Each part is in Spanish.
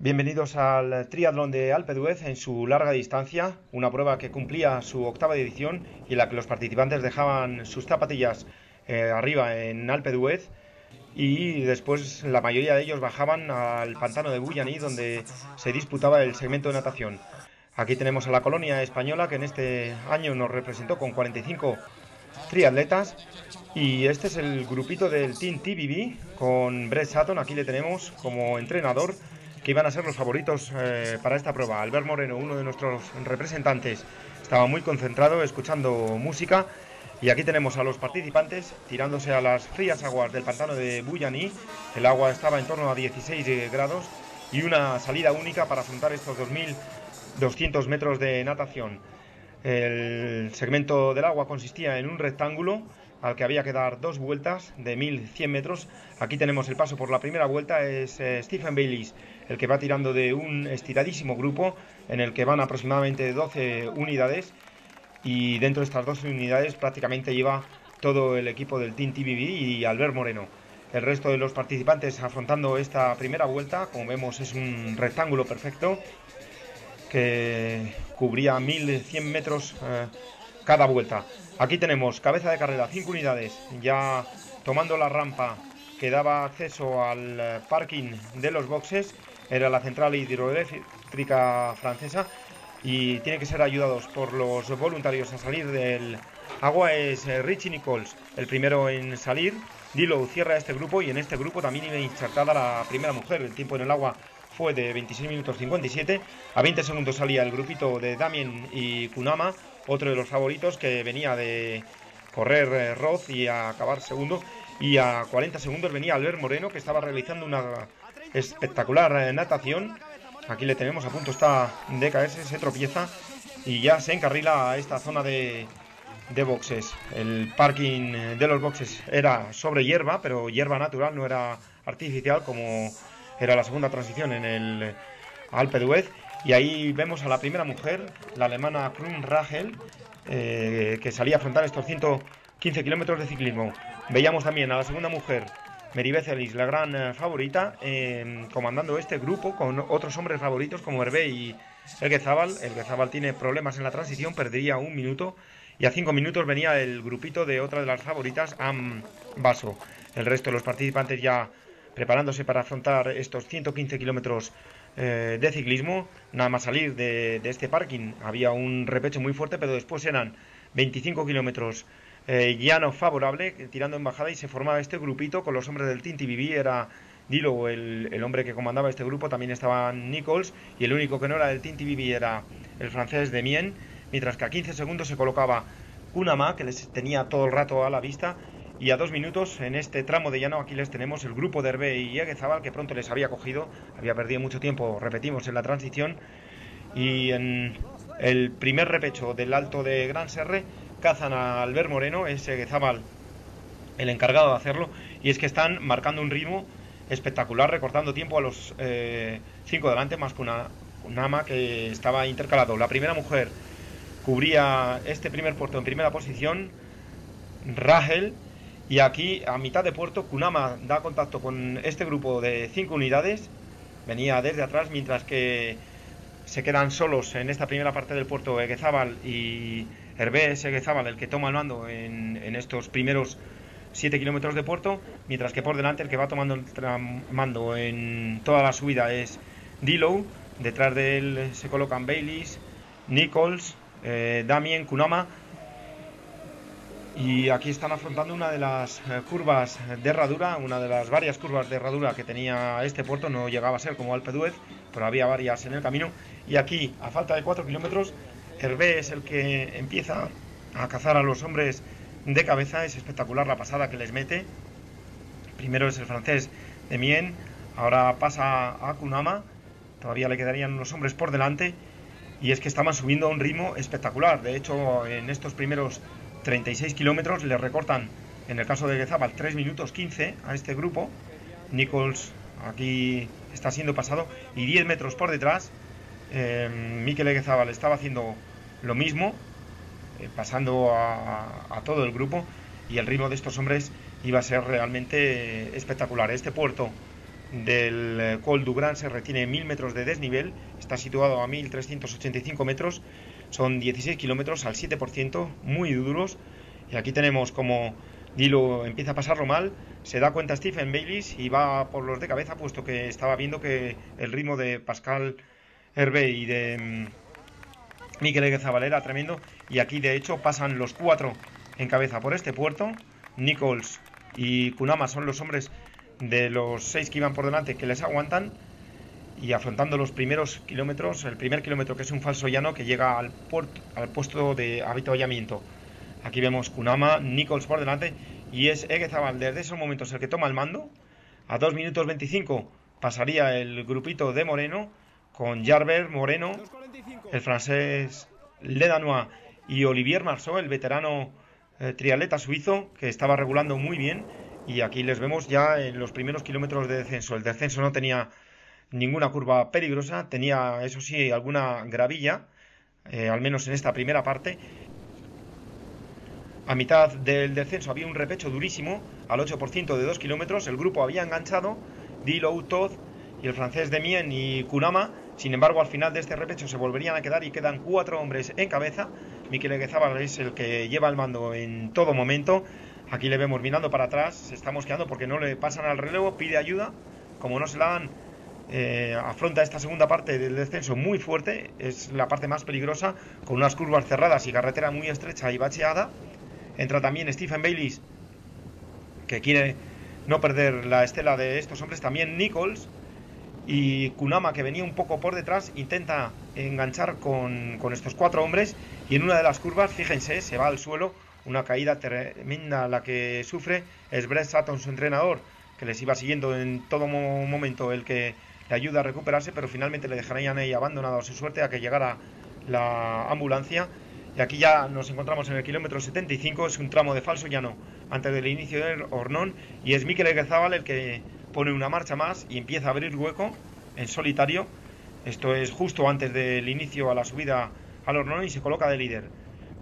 Bienvenidos al triatlón de Alpe d'Huez en su larga distancia, una prueba que cumplía su octava edición y en la que los participantes dejaban sus zapatillas arriba en Alpe d'Huez y después la mayoría de ellos bajaban al pantano de Bullany donde se disputaba el segmento de natación. Aquí tenemos a la colonia española que en este año nos representó con 45 triatletas y este es el grupito del Team TBB con Brett Sutton, aquí le tenemos como entrenador, que iban a ser los favoritos para esta prueba. Albert Moreno, uno de nuestros representantes, estaba muy concentrado escuchando música y aquí tenemos a los participantes tirándose a las frías aguas del pantano de Bullany. El agua estaba en torno a 16 grados y una salida única para afrontar estos 2.200 metros de natación. El segmento del agua consistía en un rectángulo al que había que dar dos vueltas de 1.100 metros. Aquí tenemos el paso por la primera vuelta, es Stephen Bayliss el que va tirando de un estiradísimo grupo en el que van aproximadamente 12 unidades y dentro de estas 12 unidades prácticamente lleva todo el equipo del Team TBB y Albert Moreno. El resto de los participantes afrontando esta primera vuelta, como vemos, es un rectángulo perfecto que cubría 1.100 metros cada vuelta. Aquí tenemos cabeza de carrera, 5 unidades, ya tomando la rampa que daba acceso al parking de los boxes. Era la central hidroeléctrica francesa y tiene que ser ayudados por los voluntarios a salir del agua. Es Richie Nichols el primero en salir. Dilo cierra este grupo y en este grupo también iba insertada la primera mujer. El tiempo en el agua fue de 26 minutos 57. A 20 segundos salía el grupito de Damien y Kunama, otro de los favoritos que venía de correr Roth y a acabar segundo. Y a 40 segundos venía Albert Moreno, que estaba realizando una espectacular natación. Aquí le tenemos, a punto está de caerse, se tropieza y ya se encarrila a esta zona de boxes. El parking de los boxes era sobre hierba, pero hierba natural, no era artificial como era la segunda transición en el Alpe d'Huez. Y ahí vemos a la primera mujer, la alemana Krun Rachel, que salía a afrontar estos 115 kilómetros de ciclismo. Veíamos también a la segunda mujer, Meribeth Ellis, la gran favorita, comandando este grupo con otros hombres favoritos como Hervé y Elguezabal. Elguezabal tiene problemas en la transición, perdería un minuto. Y a 5 minutos venía el grupito de otra de las favoritas, Am Basso. El resto de los participantes ya preparándose para afrontar estos 115 kilómetros de ciclismo. Nada más salir de este parking había un repecho muy fuerte, pero después eran 25 kilómetros llano favorable, tirando en bajada, y se formaba este grupito con los hombres del Team TBB. Era Dilo el hombre que comandaba este grupo, también estaba Nichols, y el único que no era del Team TBB era el francés Demien, mientras que a 15 segundos se colocaba Kunama, que les tenía todo el rato a la vista. Y a 2 minutos en este tramo de llano aquí les tenemos el grupo de Hervé y Elguezabal, que pronto les había cogido, había perdido mucho tiempo, repetimos, en la transición. Y en el primer repecho del Alto de Gran Serre cazan a Albert Moreno, es Elguezabal el encargado de hacerlo, y es que están marcando un ritmo espectacular, recortando tiempo a los 5 delante, más que Kunama, que estaba intercalado. La primera mujer cubría este primer puerto en primera posición, Rachel. Y aquí, a mitad de puerto, Kunama da contacto con este grupo de 5 unidades. Venía desde atrás, mientras que se quedan solos en esta primera parte del puerto Elguezabal y Hervé. Es Elguezabal el que toma el mando en estos primeros 7 kilómetros de puerto, mientras que por delante el que va tomando el mando en toda la subida es Dilo. Detrás de él se colocan Bayliss, Nichols, Damien, Kunama. Y aquí están afrontando una de las curvas de herradura, una de las varias curvas de herradura que tenía este puerto. No llegaba a ser como Alpe d'Huez, pero había varias en el camino. Y aquí, a falta de 4 kilómetros, Hervé es el que empieza a cazar a los hombres de cabeza. Es espectacular la pasada que les mete. Primero es el francés Demien, ahora pasa a Kunama. Todavía le quedarían unos hombres por delante. Y es que estaban subiendo a un ritmo espectacular. De hecho, en estos primeros 36 kilómetros le recortan, en el caso de Elguezabal, 3 minutos 15 a este grupo. Nichols aquí está siendo pasado, y 10 metros por detrás Mikel Elguezabal estaba haciendo lo mismo, pasando a todo el grupo, y el ritmo de estos hombres iba a ser realmente espectacular. Este puerto del Col du Grand Serre tiene 1000 metros de desnivel, está situado a 1385 metros, son 16 kilómetros al 7%, muy duros. Y aquí tenemos como Dilo empieza a pasarlo mal, se da cuenta Stephen Bayliss y va por los de cabeza, puesto que estaba viendo que el ritmo de Pascal Hervé y de Mikel Eguezabal era tremendo. Y aquí de hecho pasan los 4 en cabeza por este puerto. Nichols y Kunama son los hombres de los 6 que iban por delante que les aguantan, y afrontando los primeros kilómetros, el primer kilómetro, que es un falso llano que llega al puesto de avituallamiento. Aquí vemos Kunama, Nichols por delante, y es Eguezabal desde esos momentos el que toma el mando. A 2 minutos 25 pasaría el grupito de Moreno, con Jarber, Moreno, el francés Ledanois y Olivier Marceau, el veterano triatleta suizo, que estaba regulando muy bien. Y aquí les vemos ya en los primeros kilómetros de descenso. El descenso no tenía ninguna curva peligrosa, tenía eso sí alguna gravilla, al menos en esta primera parte. A mitad del descenso había un repecho durísimo, al 8% de 2 kilómetros. El grupo había enganchado, Dilo, Todd y el francés Demien y Kunama. Sin embargo, al final de este repecho se volverían a quedar y quedan 4 hombres en cabeza. Mikel Eguezabal es el que lleva el mando en todo momento. Aquí le vemos mirando para atrás, se está mosqueando porque no le pasan al relevo, pide ayuda. Como no se la dan, afronta esta segunda parte del descenso muy fuerte. Es la parte más peligrosa, con unas curvas cerradas y carretera muy estrecha y bacheada. Entra también Stephen Bayliss, que quiere no perder la estela de estos hombres. También Nichols y Kunama, que venía un poco por detrás, intenta enganchar con estos 4 hombres. Y en una de las curvas, fíjense, se va al suelo. Una caída tremenda la que sufre. Es Brett Sutton, su entrenador, que les iba siguiendo en todo momento, el que le ayuda a recuperarse, pero finalmente le dejarían ahí abandonado a su suerte a que llegara la ambulancia. Y aquí ya nos encontramos en el kilómetro 75, es un tramo de falso llano antes del inicio del Hornón, y es Mikel Eguezabal el que pone una marcha más y empieza a abrir hueco en solitario. Esto es justo antes del inicio a la subida al Hornón, y se coloca de líder.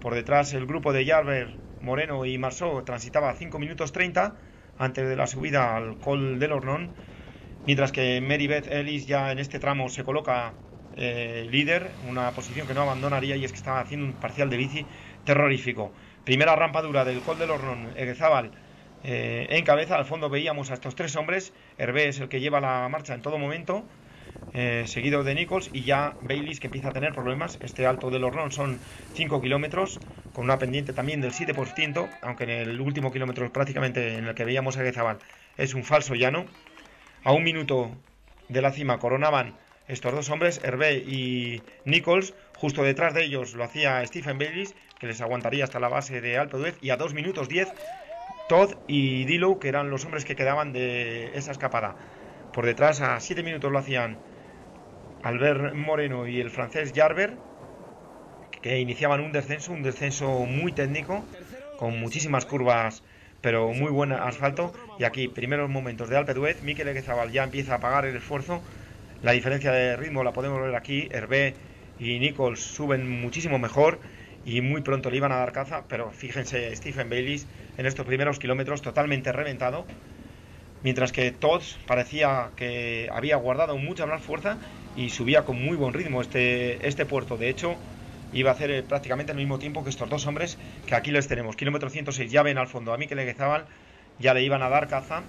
Por detrás el grupo de Jarber, Moreno y Marceau transitaba 5 minutos 30 antes de la subida al Col del Hornón, mientras que Mary Beth Ellis ya en este tramo se coloca líder, una posición que no abandonaría, y es que estaba haciendo un parcial de bici terrorífico. Primera rampa dura del Col del Hornón, Eguezabal en cabeza. Al fondo veíamos a estos 3 hombres. Hervé es el que lleva la marcha en todo momento, seguido de Nichols, y ya Bayliss, que empieza a tener problemas. Este alto del Hornón son 5 kilómetros, con una pendiente también del 7%, aunque en el último kilómetro prácticamente en el que veíamos a Eguezabal es un falso llano. A 1 minuto de la cima coronaban estos 2 hombres, Hervé y Nichols. Justo detrás de ellos lo hacía Stephen Bayliss, que les aguantaría hasta la base de Alpe d'Huez. Y a 2 minutos 10, Todd y Dilo, que eran los hombres que quedaban de esa escapada. Por detrás, a 7 minutos lo hacían Albert Moreno y el francés Jarber, que iniciaban un descenso muy técnico, con muchísimas curvas, pero muy buen asfalto. Y aquí, primeros momentos de Alpe d'Huez, Mikel Eguezabal ya empieza a pagar el esfuerzo. La diferencia de ritmo la podemos ver aquí. Hervé y Nichols suben muchísimo mejor y muy pronto le iban a dar caza, pero fíjense, Stephen Bayliss en estos primeros kilómetros totalmente reventado, mientras que Todd parecía que había guardado mucha más fuerza y subía con muy buen ritmo este puerto. De hecho, iba a hacer prácticamente el mismo tiempo que estos 2 hombres, que aquí les tenemos. Kilómetro 106, ya ven al fondo a Mikel Eguezabal, ya le iban a dar caza.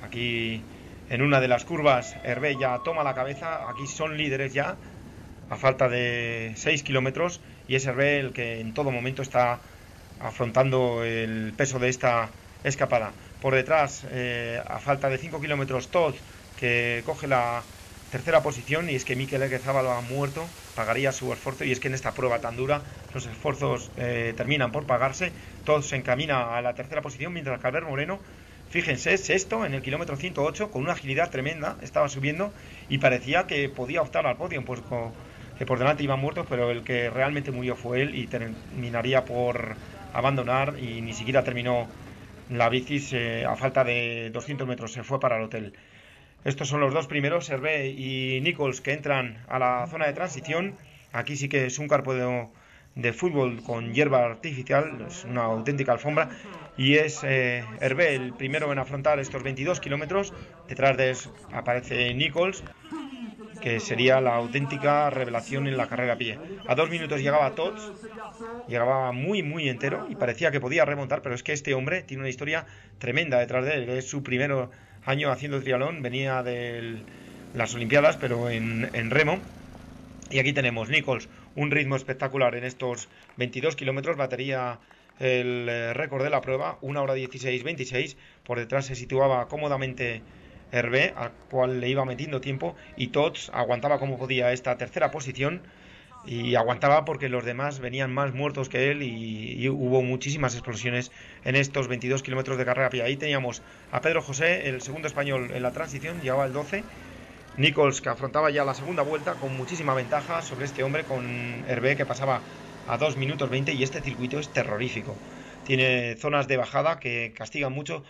Aquí en una de las curvas Hervé ya toma la cabeza. Aquí son líderes ya a falta de 6 kilómetros, y es Hervé el que en todo momento está afrontando el peso de esta escapada. Por detrás, a falta de 5 kilómetros, Todd, que coge la tercera posición, y es que Mikel Eguezabal ha muerto, pagaría su esfuerzo, y es que en esta prueba tan dura los esfuerzos terminan por pagarse. Todd se encamina a la tercera posición, mientras que Albert Moreno, fíjense, sexto en el kilómetro 108, con una agilidad tremenda, estaba subiendo y parecía que podía optar al podio, pues que por delante iban muertos, pero el que realmente murió fue él, y terminaría por abandonar, y ni siquiera terminó la bici. A falta de 200 metros se fue para el hotel. Estos son los 2 primeros, Hervé y Nichols, que entran a la zona de transición. Aquí sí que Sunkar puede de fútbol con hierba artificial, es una auténtica alfombra, y es Hervé el primero en afrontar estos 22 kilómetros. Detrás de él aparece Nichols, que sería la auténtica revelación en la carrera a pie. A 2 minutos llegaba Tots, llegaba muy entero y parecía que podía remontar, pero es que este hombre tiene una historia tremenda detrás de él. Es su primer año haciendo triatlón, venía de las Olimpiadas, pero en remo. Y aquí tenemos Nichols, un ritmo espectacular en estos 22 kilómetros, batería el récord de la prueba, 1 hora 16:26, por detrás se situaba cómodamente Hervé, al cual le iba metiendo tiempo, y Tots aguantaba como podía esta tercera posición, y aguantaba porque los demás venían más muertos que él, y hubo muchísimas explosiones en estos 22 kilómetros de carrera a pie. Ahí teníamos a Pedro José, el segundo español en la transición, llevaba el 12, Nichols, que afrontaba ya la segunda vuelta con muchísima ventaja sobre este hombre, con Hervé, que pasaba a 2 minutos 20, y este circuito es terrorífico. Tiene zonas de bajada que castigan mucho,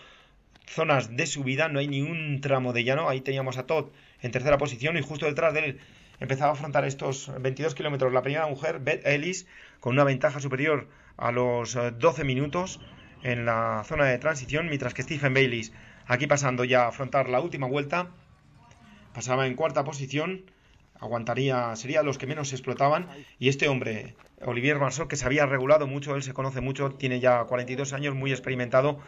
zonas de subida, no hay ni un tramo de llano. Ahí teníamos a Todd en tercera posición, y justo detrás de él empezaba a afrontar estos 22 kilómetros la primera mujer, Beth Ellis, con una ventaja superior a los 12 minutos en la zona de transición, mientras que Stephen Bayliss, aquí pasando ya a afrontar la última vuelta, pasaba en cuarta posición, aguantaría, sería los que menos explotaban. Y este hombre, Olivier Marceau, que se había regulado mucho, él se conoce mucho, tiene ya 42 años, muy experimentado,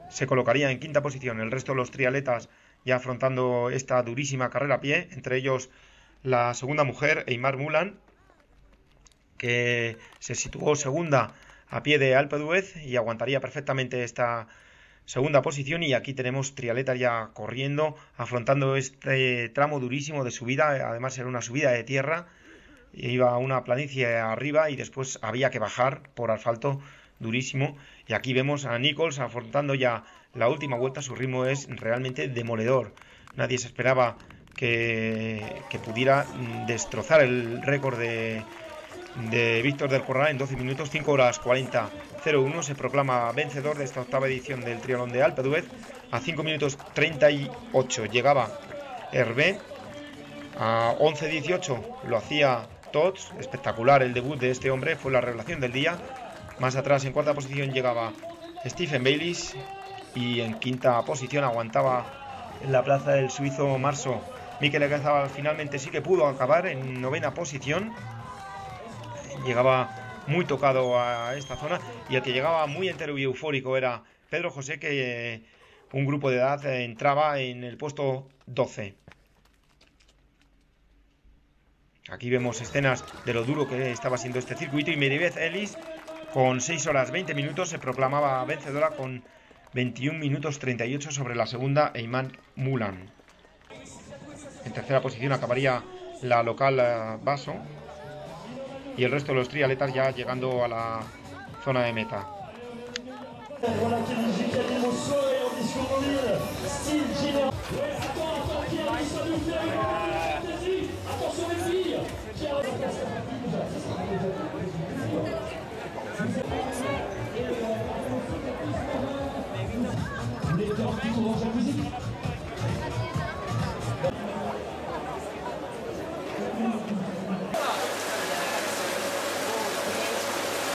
se colocaría en quinta posición. El resto de los triatletas ya afrontando esta durísima carrera a pie, entre ellos la segunda mujer, Eymar Mulan, que se situó segunda a pie de Alpe d'Huez y aguantaría perfectamente esta segunda posición. Y aquí tenemos triatletas ya corriendo, afrontando este tramo durísimo de subida. Además era una subida de tierra, iba una planicie arriba y después había que bajar por asfalto durísimo. Y aquí vemos a Nichols afrontando ya la última vuelta. Su ritmo es realmente demoledor. Nadie se esperaba que pudiera destrozar el récord de Víctor del Corral en 12 minutos, 5 horas 40:01. Se proclama vencedor de esta octava edición del triatlón de Alpe d'Huez. A 5 minutos 38 llegaba Hervé, a 11:18 lo hacía Tots. Espectacular el debut de este hombre, fue la revelación del día. Más atrás, en cuarta posición, llegaba Stephen Bayliss, y en quinta posición aguantaba en la plaza del suizo Marceau. Mikel Egazábal finalmente sí que pudo acabar en novena posición, llegaba muy tocado a esta zona, y el que llegaba muy entero y eufórico era Pedro José, que un grupo de edad entraba en el puesto 12. Aquí vemos escenas de lo duro que estaba siendo este circuito, y Beth Ellis, con 6 horas 20 minutos, se proclamaba vencedora con 21 minutos 38 sobre la segunda, Eymar Mulan. En tercera posición acabaría la local Basso, y el resto de los triatletas ya llegando a la zona de meta.